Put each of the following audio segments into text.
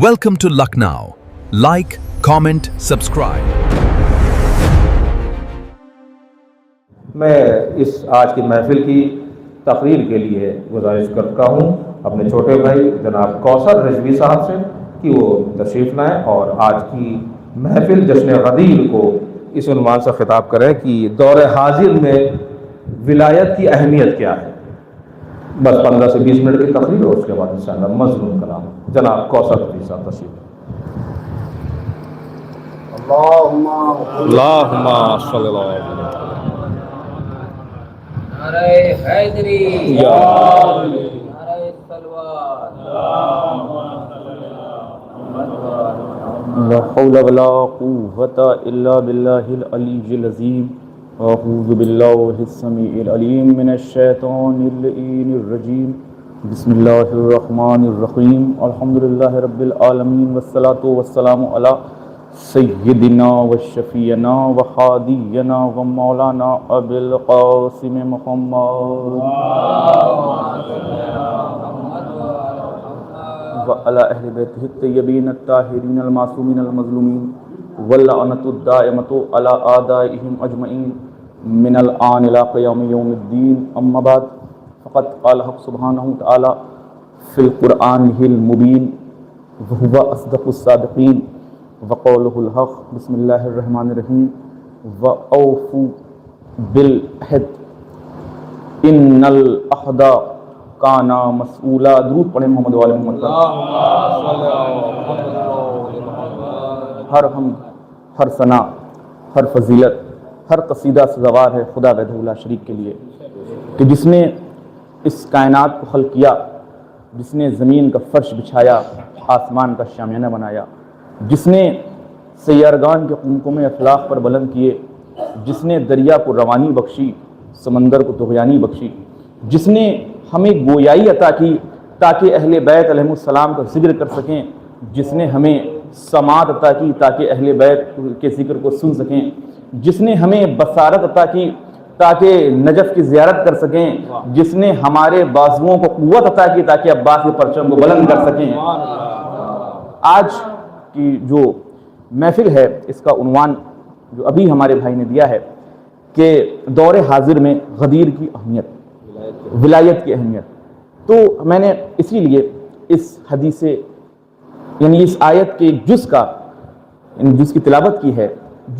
Welcome to Lucknow. Like, comment, subscribe. میں اس آج کی محفل کی تقریر کے لیے گزارش کرتا ہوں اپنے چھوٹے بھائی جناب کوثر رضوی صاحب سے کہ وہ تشریف لائیں اور آج کی محفل جشن غدیر کو اس عنوان سے خطاب کریں کہ دور حاضر میں ولایت کی اہمیت کیا ہے۔ بس 15 سے 20 منٹ کی تقریر اور اس کے بعد انشاءاللہ مضمون کلام جناب کوثر رضوی صاحب تشریف اللہم صلی اللہ علیہ وسلم۔ نعرہ حیدری، یا نعرہ صلوات، لا حول ولا قوة الا بالله العلی العظیم۔ اعوذ باللہ السمیع العلیم من الشیطان اللعین الرجیم۔ بسم اللہ الرحمن الرحیم۔ الحمدللہ رب العالمین والصلاة والسلام علی سیدنا و شفیعنا و حادینا و مولانا ابی القاسم محمد وعلی اہل بیتہ الطیبین الطاہرین المعصومین المظلومین واللعنۃ الدائمۃ علی اعدائہم اجمعین من الآن الی قیام یوم الدین۔ اما بعد فقد قال حق سبحانہ تعالی فی القرآن المبین وہو اصدق الصادقین وقولہ الحق۔ بسم اللہ الرحمن الرحیم۔ وَأَوْفُوا بِالْعَهْدِ إِنَّ الْعَهْدَ کانا مسئولا۔ درود پڑھیں محمد والے محمد۔ ہر حمد، ہر ثنا، ہر فضیلت، ہر قصیدہ سزاوار ہے خدا وحدہ لا شریک کے لیے کہ جس نے اس کائنات کو خلق کیا، جس نے زمین کا فرش بچھایا، آسمان کا شامیانہ بنایا، جس نے سیارگان کے قمقمے افلاق پر بلند کیے، جس نے دریا کو روانی بخشی، سمندر کو طغیانی بخشی، جس نے ہمیں گویائی عطا کی تاکہ اہل بیت علیہ السلام کا ذکر کر سکیں، جس نے ہمیں سماعت عطا کی تاکہ اہل بیت کے ذکر کو سن سکیں، جس نے ہمیں بصارت عطا کی تاکہ نجف کی زیارت کر سکیں، جس نے ہمارے بازوؤں کو قوت عطا کی تاکہ عباس کے پرچم کو بلند کر سکیں۔ آج کی جو محفل ہے اس کا عنوان جو ابھی ہمارے بھائی نے دیا ہے کہ دور حاضر میں غدیر کی اہمیت، ولایت کی اہمیت، تو میں نے اسی لیے اس حدیث یعنی اس آیت کے جز کا جز کی تلاوت کی ہے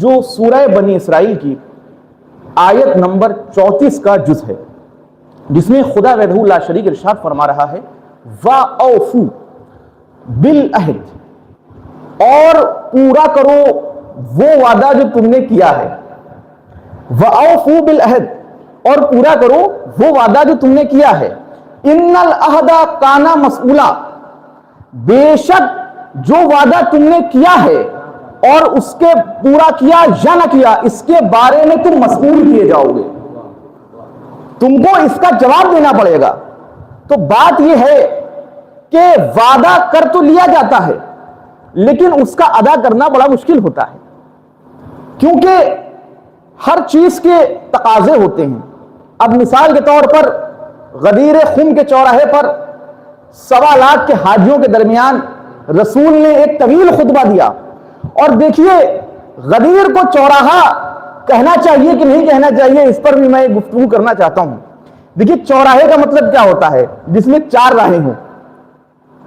جو سورہ بنی اسرائیل کی آیت نمبر 34 کا جز ہے، جس میں خدا وحدہ لا شریک ارشاد فرما رہا ہے وَأَوْفُوا بِالْعَهْدِ، اور پورا کرو وہ وعدہ جو تم نے کیا ہے۔ وَأَوْفُوا بِالْعَهْدِ، اور پورا کرو وہ وعدہ جو تم نے کیا ہے۔ ان العہد کان مسئولا، بے شک جو وعدہ تم نے کیا ہے اور اس کے پورا کیا یا نہ کیا اس کے بارے میں تم مسئول کیے جاؤ گے، تم کو اس کا جواب دینا پڑے گا۔ تو بات یہ ہے کہ وعدہ کر تو لیا جاتا ہے لیکن اس کا ادا کرنا بڑا مشکل ہوتا ہے، کیونکہ ہر چیز کے تقاضے ہوتے ہیں۔ اب مثال کے طور پر غدیر خم کے چوراہے پر 1.25 لاکھ کے حاجیوں کے درمیان رسول نے ایک طویل خطبہ دیا، اور دیکھیے غدیر کو چوراہا کہنا چاہیے کہ نہیں کہنا چاہیے اس پر بھی میں گفتگو کرنا چاہتا ہوں۔ دیکھیے چوراہے کا مطلب کیا ہوتا ہے؟ جس میں 4 راہیں ہوں۔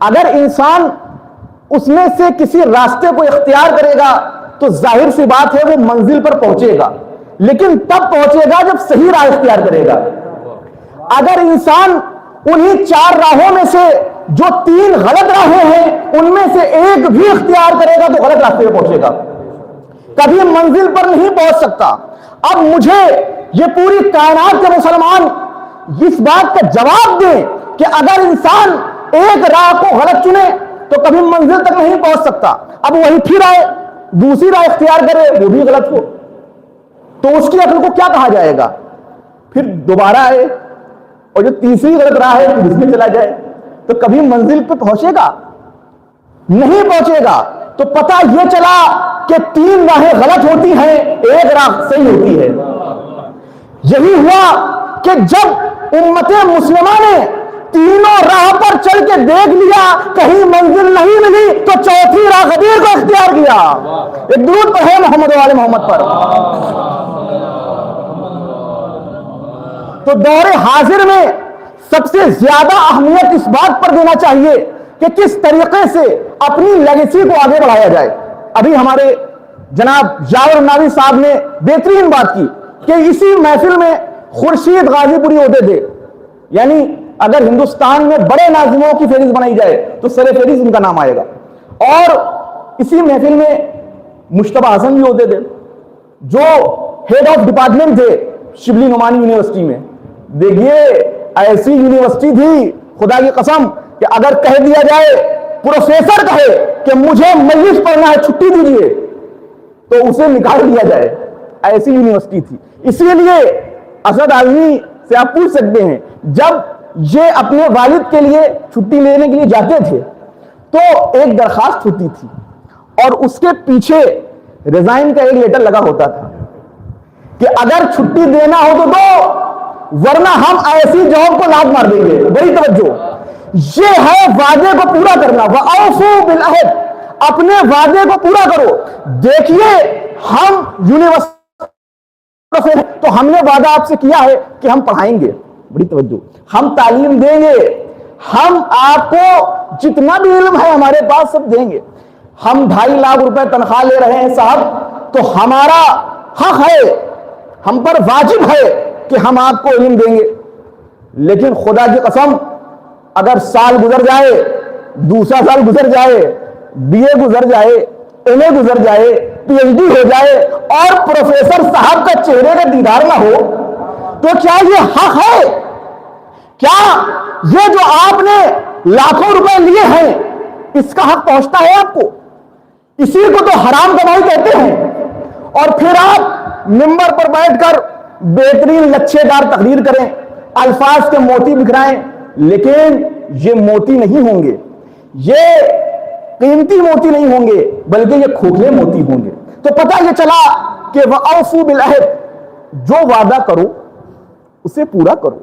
اگر انسان اس میں سے کسی راستے کو اختیار کرے گا تو ظاہر سی بات ہے وہ منزل پر پہنچے گا، لیکن تب پہنچے گا جب صحیح راہ اختیار کرے گا۔ اگر انسان انہی 4 راہوں میں سے جو 3 غلط راہیں ہیں ان میں سے ایک بھی اختیار کرے گا تو غلط راستے پہ پہنچے گا، کبھی منزل پر نہیں پہنچ سکتا۔ اب مجھے یہ پوری کائنات کے مسلمان اس بات کا جواب دیں کہ اگر انسان ایک راہ کو غلط چنے تو کبھی منزل تک نہیں پہنچ سکتا، اب وہی پھر آئے دوسری راہ اختیار کرے وہ بھی غلط ہو تو اس کی عقل کو کیا کہا جائے گا؟ پھر دوبارہ آئے اور جو تیسری غلط راہ ہے پھر اس میں چلا جائے تو کبھی منزل پہ پہنچے گا؟ نہیں پہنچے گا۔ تو پتہ یہ چلا کہ 3 راہیں غلط ہوتی ہیں، ایک راہ صحیح ہوتی ہے۔ یہی ہوا کہ جب امت مسلمہ نے تینوں راہ پر چل کے دیکھ لیا کہیں منزل نہیں ملی تو دیا. ایک درود پڑھے محمد والے محمد پر. تو دور حاضر میں سب سے زیادہ اہمیت اس بات پر دینا چاہیے کہ کس طریقے سے اپنی لیگیسی کو آگے بڑھایا جائے. ابھی ہمارے جناب جاور ناوی صاحب نے بہترین بات کی کہ اسی محفل میں خورشید غازی پوری ہوتے تھے. یعنی اگر ہندوستان میں بڑے ناظموں کی فہرست بنائی جائے تو سر فہرست ان کا نام آئے گا. اور اسی محفل میں مشتبہ حسن بھی ہوتے تھے جو ہیڈ آف ڈپارٹمنٹ تھے شبلی نعمانی یونیورسٹی میں. دیکھیے ایسی یونیورسٹی تھی خدا کی قسم کہ اگر کہہ دیا جائے پروفیسر کہے کہ مجھے مجلس پڑھنا ہے چھٹی دیجیے تو اسے نکال دیا جائے. ایسی یونیورسٹی تھی. اسی لیے اسد عالمی سے آپ پوچھ سکتے ہیں جب یہ اپنے والد کے لیے چھٹی لینے کے لیے جاتے تھے تو ایک درخواست ہوتی تھی اور اس کے پیچھے ریزائن کا ایک لیٹر لگا ہوتا تھا کہ اگر چھٹی دینا ہو تو دو ورنہ ہم ایسی جاب کو لات مار دیں گے. بڑی توجہ, یہ ہے وعدے کو پورا کرنا. وَأَوْفُوا بِالْعَهْدِ, اپنے وعدے کو پورا کرو. دیکھیے ہم یونیورسٹی تو ہم نے وعدہ آپ سے کیا ہے کہ ہم پڑھائیں گے. بڑی توجہ, ہم تعلیم دیں گے, ہم آپ کو جتنا بھی علم ہے ہمارے پاس سب دیں گے. ہم 2.5 لاکھ روپے تنخواہ لے رہے ہیں صاحب تو ہمارا حق ہے, ہم پر واجب ہے کہ ہم آپ کو علم دیں گے. لیکن خدا کی قسم اگر سال گزر جائے, دوسرا سال گزر جائے, بی اے گزر جائے, ایم اے گزر جائے, پی ایچ ڈی ہو جائے اور پروفیسر صاحب کا چہرے کا دیدار نہ ہو تو کیا یہ حق ہے؟ کیا یہ جو آپ نے لاکھوں روپے لیے ہیں اس کا حق پہنچتا ہے آپ کو؟ اسی کو تو حرام کمائی کہتے ہیں. اور پھر آپ ممبر پر بیٹھ کر بہترین لچھے دار تقریر کریں, الفاظ کے موتی بکھرائیں, لیکن یہ موتی نہیں ہوں گے, یہ قیمتی موتی نہیں ہوں گے بلکہ یہ کھوکھلے موتی ہوں گے. تو پتہ یہ چلا کہ وَأَوْفُوا بِالْعَهْدِ, جو وعدہ کرو اسے پورا کرو.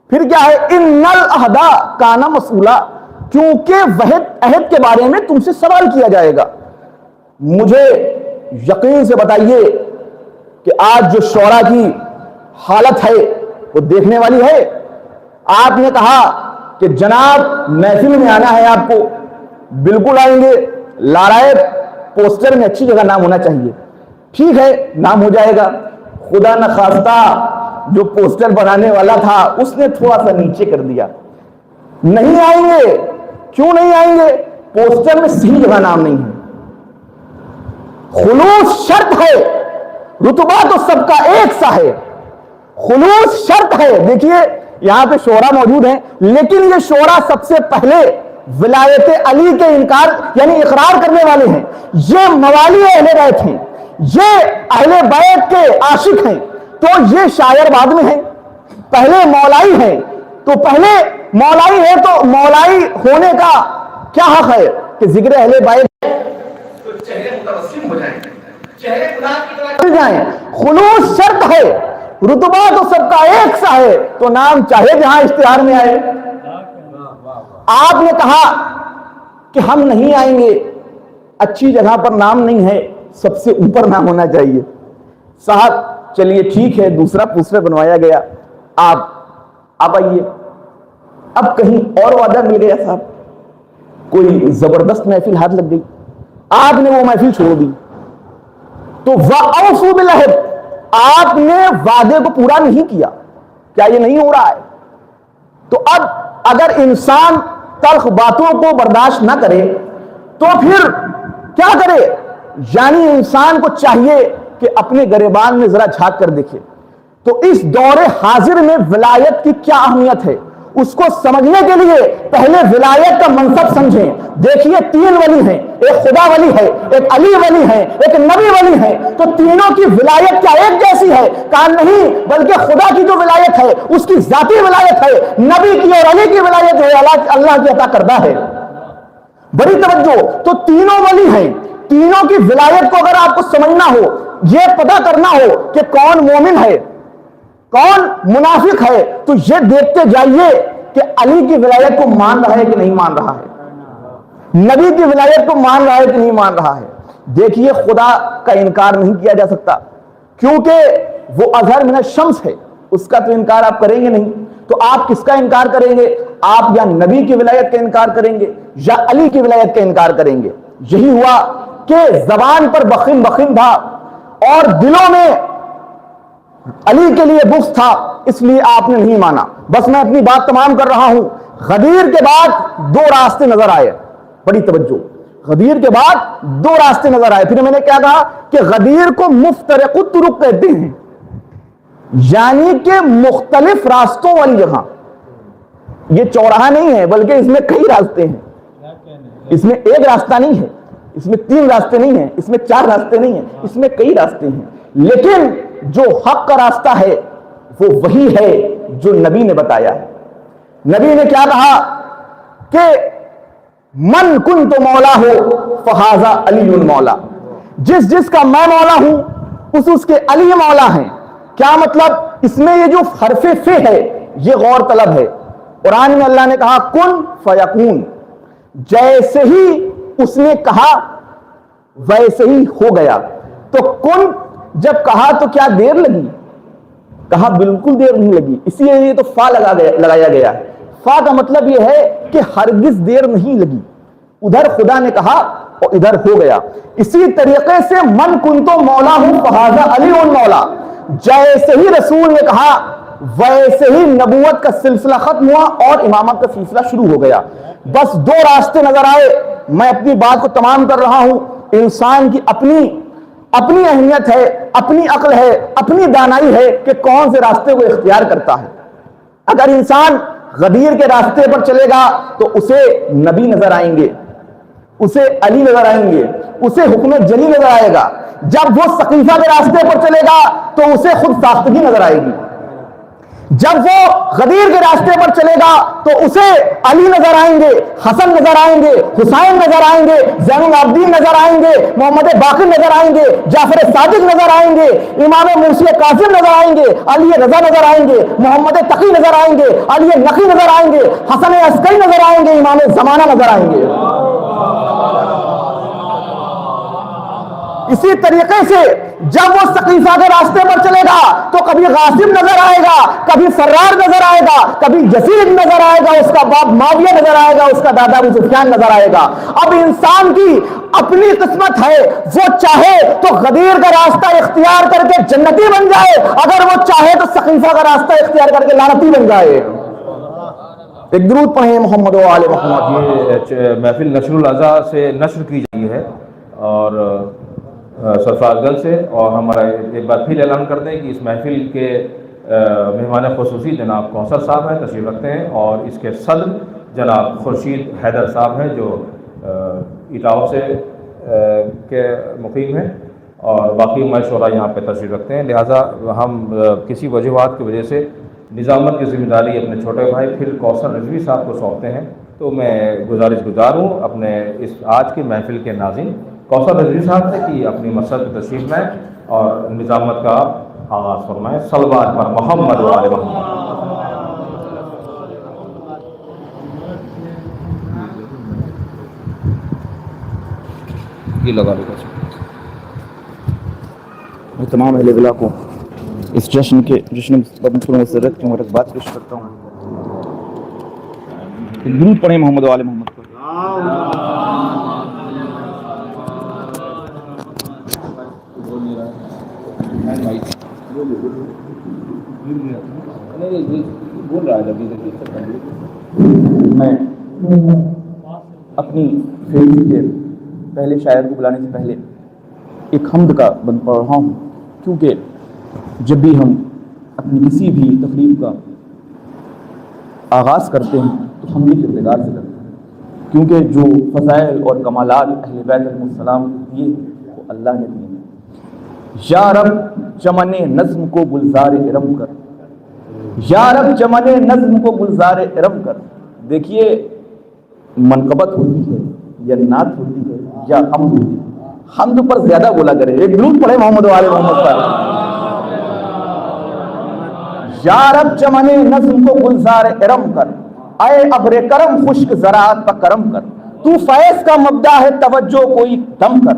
پھر کیا ہے؟ اِنَّ الْعَهْدَ كَانَ مَسْئُولًا, کیونکہ عہد کے بارے میں تم سے سوال کیا جائے گا. مجھے یقین سے بتائیے کہ آج جو شورا کی حالت ہے وہ دیکھنے والی ہے. آپ نے کہا کہ جناب محفل میں آنا ہے آپ کو, بالکل آئیں گے. لارائب پوسٹر میں اچھی جگہ نام ہونا چاہیے, ٹھیک ہے نام ہو جائے گا. خدا نخواستہ جو پوسٹر بنانے والا تھا اس نے تھوڑا سا نیچے کر دیا, نہیں آئیں گے. کیوں نہیں آئیں گے؟ پوسٹر میں صحیح جگہ نام نہیں ہے. خلوص شرط ہے, رتبہ تو سب کا ایک سا ہے, خلوص شرط ہے. دیکھیے یہاں پہ شورا موجود ہیں لیکن یہ شورا سب سے پہلے ولایت علی کے انکار یعنی اقرار کرنے والے ہیں. یہ موالی اہل بیت ہیں, یہ اہل بیت کے عاشق ہیں. تو یہ شاعر بعد میں ہیں, پہلے مولائی ہیں. تو پہلے مولائی ہے تو مولائی ہونے کا کیا حق ہے کہ ذکر اہل بیت تو چہرے متبسم ہو جائیں, چہرے خدا کی طرف جائیں. خلوص شرط ہے, رتبہ تو سب کا ایک سا ہے, تو نام چاہے جہاں اشتہار میں آئے. آپ نے کہا کہ ہم نہیں آئیں گے, اچھی جگہ پر نام نہیں ہے, سب سے اوپر نام ہونا چاہیے. صاحب چلیے ٹھیک ہے, دوسرا پوسٹر بنوایا گیا, آپ آئیے. اب کہیں اور وعدہ مل گیا صاحب, کوئی زبردست محفل ہاتھ لگ گئی, آپ نے وہ محفل چھوڑ دی. تو وَأَوْفُوا بِالْعَهْدِ, آپ نے وعدے کو پورا نہیں کیا. کیا یہ نہیں ہو رہا ہے؟ تو اب اگر انسان تلخ باتوں کو برداشت نہ کرے تو پھر کیا کرے؟ یعنی انسان کو چاہیے کہ اپنے گریبان میں ذرا جھانک کر دیکھے. تو اس دور حاضر میں ولایت کی کیا اہمیت ہے اس کو سمجھنے کے لیے پہلے ولایت کا منصب سمجھیں. دیکھیے 3 ولی ہیں, ایک خدا ولی ہے, ایک علی ولی ہے, ایک نبی ولی ہے. تو تینوں کی ولایت کیا ایک جیسی ہے؟ کہا نہیں, بلکہ خدا کی جو ولایت ہے اس کی ذاتی ولایت ہے, نبی کی اور علی کی ولایت ہے اللہ کی عطا کردہ ہے. بڑی توجہ. تو تینوں ولی ہیں, تینوں کی ولایت کو اگر آپ کو سمجھنا ہو, یہ پتہ کرنا ہو کہ کون مومن ہے کون منافق ہے, تو یہ دیکھتے جائیے کہ علی کی ولایت کو مان رہا ہے کہ نہیں مان رہا ہے, نبی کی ولایت کو مان رہا ہے کہ نہیں مان رہا ہے. دیکھیے خدا کا انکار نہیں کیا جا سکتا کیونکہ وہ اظہر من الشمس ہے، اس کا تو انکار آپ کریں گے نہیں، تو آپ کس کا انکار کریں گے؟ آپ یا نبی کی ولایت کا انکار کریں گے یا علی کی ولایت کا انکار کریں گے۔ یہی ہوا کہ زبان پر بخن بخن تھا اور دلوں میں علی کے لیے بغض تھا، اس لیے آپ نے نہیں مانا۔ بس میں اپنی بات تمام کر رہا ہوں۔ غدیر کے بعد دو راستے نظر آئے، بڑی توجہ، غدیر کے بعد دو راستے نظر آئے۔ پھر میں نے کیا کہا کہ غدیر کو مفترق الطرق کہتے ہیں، یعنی کہ مختلف راستوں والی جگہ۔ یہ چوراہا نہیں ہے بلکہ اس میں کئی راستے ہیں، اس میں ایک راستہ نہیں ہے، اس میں 3 راستے نہیں ہیں، اس میں 4 راستے نہیں ہیں، اس میں کئی راستے ہیں، لیکن جو حق کا راستہ ہے وہ وہی ہے جو نبی نے بتایا ہے۔ نبی نے کیا کہا کہ من کنت مولا ہو فہذا علی مولا، جس جس کا میں مولا ہوں اس کے علی مولا ہیں۔ کیا مطلب؟ اس میں یہ جو حرف فے ہے یہ غور طلب ہے۔ قرآن میں اللہ نے کہا کن فیکون، جیسے ہی اس نے کہا ویسے ہی ہو گیا۔ تو کن جب کہا تو کیا دیر لگی؟ کہا بالکل دیر نہیں لگی، اسی لیے تو فا لگایا گیا ہے۔ فا کا مطلب یہ ہے کہ ہرگز دیر نہیں لگی، ادھر خدا نے کہا اور ادھر ہو گیا۔ اسی طریقے سے من کنتو مولا ہوں فہذا علی مولا، جیسے ہی رسول نے کہا ویسے ہی نبوت کا سلسلہ ختم ہوا اور امامت کا سلسلہ شروع ہو گیا۔ بس 2 راستے نظر آئے۔ میں اپنی بات کو تمام کر رہا ہوں۔ انسان کی اپنی اہمیت ہے، اپنی عقل ہے، اپنی دانائی ہے کہ کون سے راستے کو اختیار کرتا ہے۔ اگر انسان غدیر کے راستے پر چلے گا تو اسے نبی نظر آئیں گے، اسے علی نظر آئیں گے، اسے حکم جلی نظر آئے گا۔ جب وہ سقیفہ کے راستے پر چلے گا تو اسے خود ساختگی نظر آئے گی۔ جب وہ غدیر کے راستے پر چلے گا تو اسے علی نظر آئیں گے، حسن نظر آئیں گے، حسین نظر آئیں گے، زین العابدین نظر آئیں گے، محمد باقر نظر آئیں گے، جعفر صادق نظر آئیں گے، امام مرسی کاظم نظر آئیں گے، علی رضا نظر آئیں گے، محمد تقی نظر آئیں گے، علی نقی نظر آئیں گے، حسن عسکری نظر آئیں گے، امام زمانہ نظر آئیں گے۔ اسی طریقے سے جب وہ سقیفہ کے راستے پر چلے گا تو کبھی غاسم نظر آئے گا، کبھی فرار نظر آئے گا، کبھی یزید نظر آئے گا، اس کا باپ معاویہ نظر آئے گا، اس کا دادا ابو سفیان نظر آئے گا۔ اب انسان کی اپنی قسمت ہے، وہ چاہے تو غدیر کا راستہ اختیار کر کے جنتی بن جائے، اگر وہ چاہے تو سقیفہ کا راستہ اختیار کر کے لعنتی بن جائے۔ ایک درود پڑھیں محمد و آل محمد۔ یہ محفل نشر الاضحیٰ سے نشر کی جاتی ہے اور سرفراز گل سے، اور ہمارا ایک بار پھر اعلان کرتے ہیں کہ اس محفل کے مہمان خصوصی جناب کوثر صاحب ہیں، تشریف رکھتے ہیں، اور اس کے صدر جناب خورشید حیدر صاحب ہیں جو اٹاو سے کے مقیم ہیں، اور باقی ہمارے شعراء یہاں پہ تشریف رکھتے ہیں۔ لہٰذا ہم کسی وجوہات کی وجہ سے نظامت کی ذمہ داری اپنے چھوٹے بھائی پھر کوثر رضوی صاحب کو سونپتے ہیں، تو میں گزار ہوں اپنے اس آج کی محفل کے ناظرین کوثر رضوی صاحب سے کہ اپنی مسجد میں تشریف لائیں اور نظامت کا آغاز فرمائیں۔ صلوات پر محمد و آل محمد۔ یہ لگا لو میں تمام اہل ولا کو اس جشن مسرت کی مبارکباد پیش کرتا ہوں۔ درود پڑھیں محمد و آل محمد پر۔ میں اپنی فہرست کے پہلے شاعر کو بلانے سے پہلے ایک حمد کا بند پڑھ رہا ہوں، کیونکہ جب بھی ہم اپنی کسی بھی تقریب کا آغاز کرتے ہیں تو ہم یہ کردار سے کرتے ہیں، کیونکہ جو فضائل اور کمالات اہل بیت علیہ السلام دیے وہ اللہ نے دیے ہیں۔ یا رب چمن نظم کو گلزار ارم کر، یا رب چمن نظم کو گلزار ارم کر۔ دیکھیے منقبت ہوتی ہے یا نعت ہوتی ہے یا حمد ہوتی ہے، حمد پر زیادہ بولا کرے۔ ایک درود پڑھے محمد و آل محمد پر۔ یا رب چمن نظم کو گلزار ارم کر، اے ابر کرم خشک زراعت پر کرم کر۔ تو فیض کا مبدا ہے توجہ کوئی دم کر،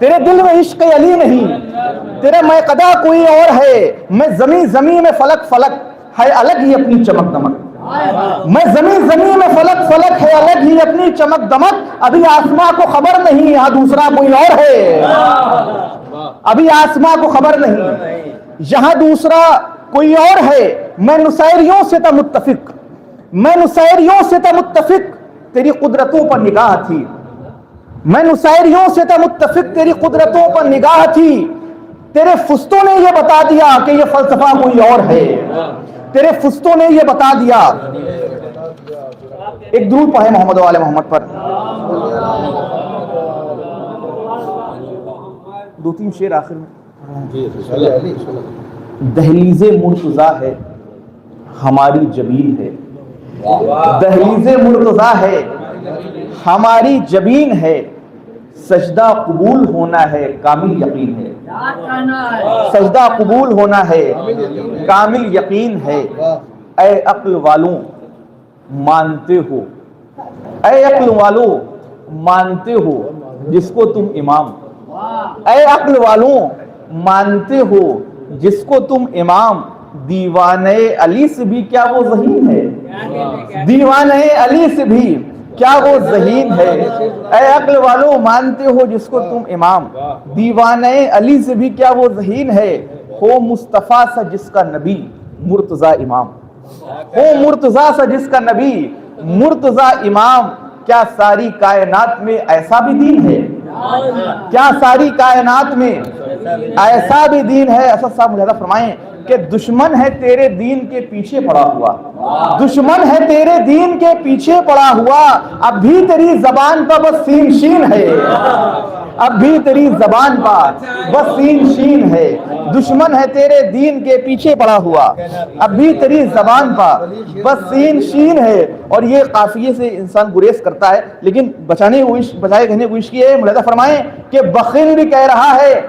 تیرے دل میں عشق علی نہیں، تیرے میں قدا کوئی اور ہے، میں زمین زمین میں فلک فلک ہے الگ ہی اپنی چمک دمک، میں زمین زمین میں فلک فلک ہے الگ ہی اپنی چمک دمک، ابھی آسماں کو خبر نہیں یہاں دوسرا کوئی اور ہے، ابھی آسماں کو خبر نہیں یہاں دوسرا کوئی اور ہے، میں نصیریوں سے تھا متفق، میں نصیریوں سے تھا متفق، تیری قدرتوں پر نگاہ تھی، میں نصیریوں سے تھا متفق، تیری قدرتوں پر نگاہ تھی، تیرے فستوں نے یہ بتا دیا کہ یہ فلسفہ کوئی اور ہے، تیرے فستوں نے یہ بتا دیا۔ ایک درود پڑھے محمد و آل محمد پر، دو تین شعر آخر میں۔ دہلیز مرتضیٰ ہے ہماری جبین ہے، دہلیز مرتضیٰ ہے ہماری جبین ہے، سجدہ قبول ہونا ہے کامل یقین ہے، سجدہ قبول ہونا ہے کامل یقین ہے، اے عقل والوں مانتے ہو، اے عقل والوں مانتے ہو جس کو تم امام، اے عقل والوں مانتے ہو جس کو تم امام، دیوانے علی سے بھی کیا وہ ذہین ہے، دیوانے علی سے بھی کیا وہ ذہین ہے، اے عقل والوں مانتے ہو جس کو تم امام، دیوانے علی سے بھی کیا وہ ذہین ہے، ہو مصطفیٰ سا جس کا نبی مرتضیٰ امام، ہو مرتضیٰ سا جس کا نبی مرتضیٰ امام، کیا ساری کائنات میں ایسا بھی دین ہے، کیا ساری کائنات میں ایسا بھی دین ہے۔ اسد صاحب مجھے فرمائیں کہ دشمن ہے تیرے دین کے پیچھے پڑا ہوا، دشمن ہے تیرے دین کے پیچھے پڑا ہوا، اب بھی تیری زبان پر بس سین شین ہے، اب بھی تیری زبان پر بس سین شین ہے، دشمن ہے تیرے دین کے پیچھے پڑا ہوا، اب بھی تیری زبان پر بس سین شین ہے۔ اور یہ قافیے سے انسان گریز کرتا ہے، لیکن بچائے کہنے کو عشق ہے۔ ملاحظہ فرمائیں کہ بخیل بھی کہہ رہا ہے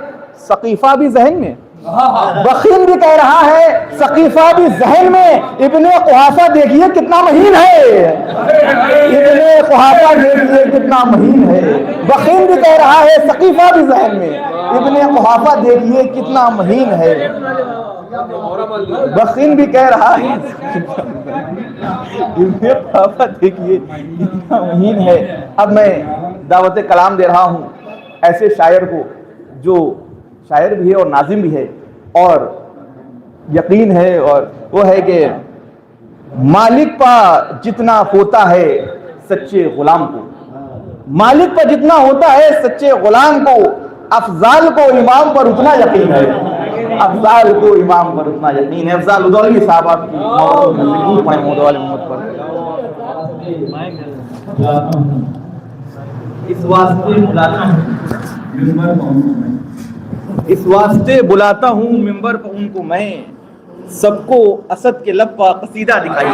ثقیفہ بھی ذہن میں، بخیل بھی کہہ رہا ہے ثقیفہ بھی ذہن میں، ابن قحافہ دیکھیے کتنا مہین ہے، ابن قحافہ دیکھیے کتنا مہین ہے، بخیل بھی کہہ رہا ہے ثقیفہ بھی ذہن میں، ابن قحافہ دیکھیے کتنا مہین ہے، بخیل بھی کہہ رہا ہے ابن قحافہ دیکھیے کتنا مہین ہے۔ اب میں دعوت کلام دے رہا ہوں ایسے شاعر کو جو شاعر بھی ہے اور ناظم بھی ہے، اور یقین ہے اور وہ ہے کہ مالک پا جتنا ہوتا ہے سچے غلام کو، مالک پا جتنا ہوتا ہے سچے غلام کو، افضال کو امام پر اتنا یقین ہے، افضال کو امام پر اتنا یقین ہے۔ افضال ادولوی صاحب آپ کی محمد والے محمد پر۔ اس واسطے بلاتا ہوں ممبر پر ان کو میں، سب کو اسد کے لب پر قصیدہ دکھائیے۔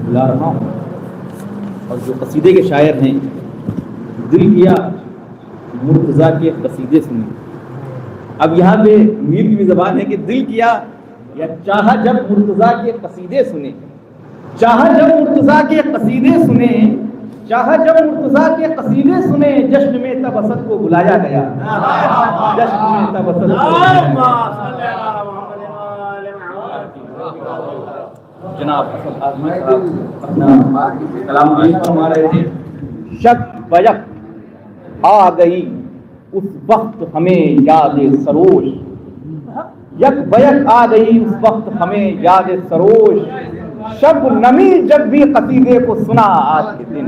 بلا رہا ہوں اور جو قصیدے کے شاعر ہیں، دل کیا مرتضیٰ کے قصیدے سنے۔ اب یہاں پہ میر کی بھی زبان ہے کہ دل کیا یا چاہا جب مرتضیٰ کے قصیدے سنے، چاہا جب مرتضیٰ کے قصیدے سنے، چاہا جب مرتضیٰ کے قصیدے سنے، جشن میں تب اسد کو بلایا گیا، جشن میں تب اسد کو بلایا گیا۔ جناب اسد آزمی صاحب اپنا کلام پیش فرما رہے تھے۔ شک بیک آ گئی اس وقت ہمیں یاد سروش، یک بیک آ گئی اس وقت ہمیں یاد سروش، شب نمی جب بھی قصیدے کو سنا آج کے دن۔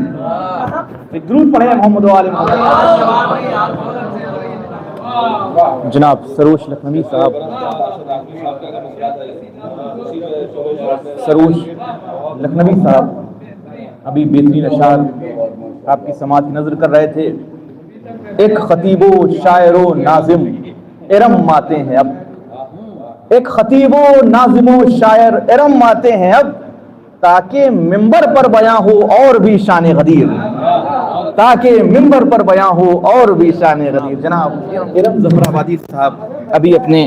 درود پڑھے محمد و آل محمد۔ جناب سروش لکھنوی صاحب، سروش لکھنوی صاحب ابھی بہترین اشعار آپ کی سماعت کی نظر کر رہے تھے۔ ایک خطیب و شاعر و ناظم ارم ماتے ہیں اب، ایک خطیب و ناظم و شاعر ارم ماتے ہیں اب، تاکہ منبر پر بیاں ہو اور بھی شان غدیر، تاکہ منبر پر بیاں ہو اور بھی شان غدیر۔ جناب ارم ظفر آبادی صاحب ابھی اپنے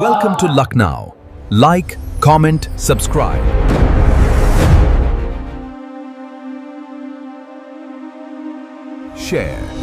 Welcome to Lucknow. Like, comment, subscribe. Share.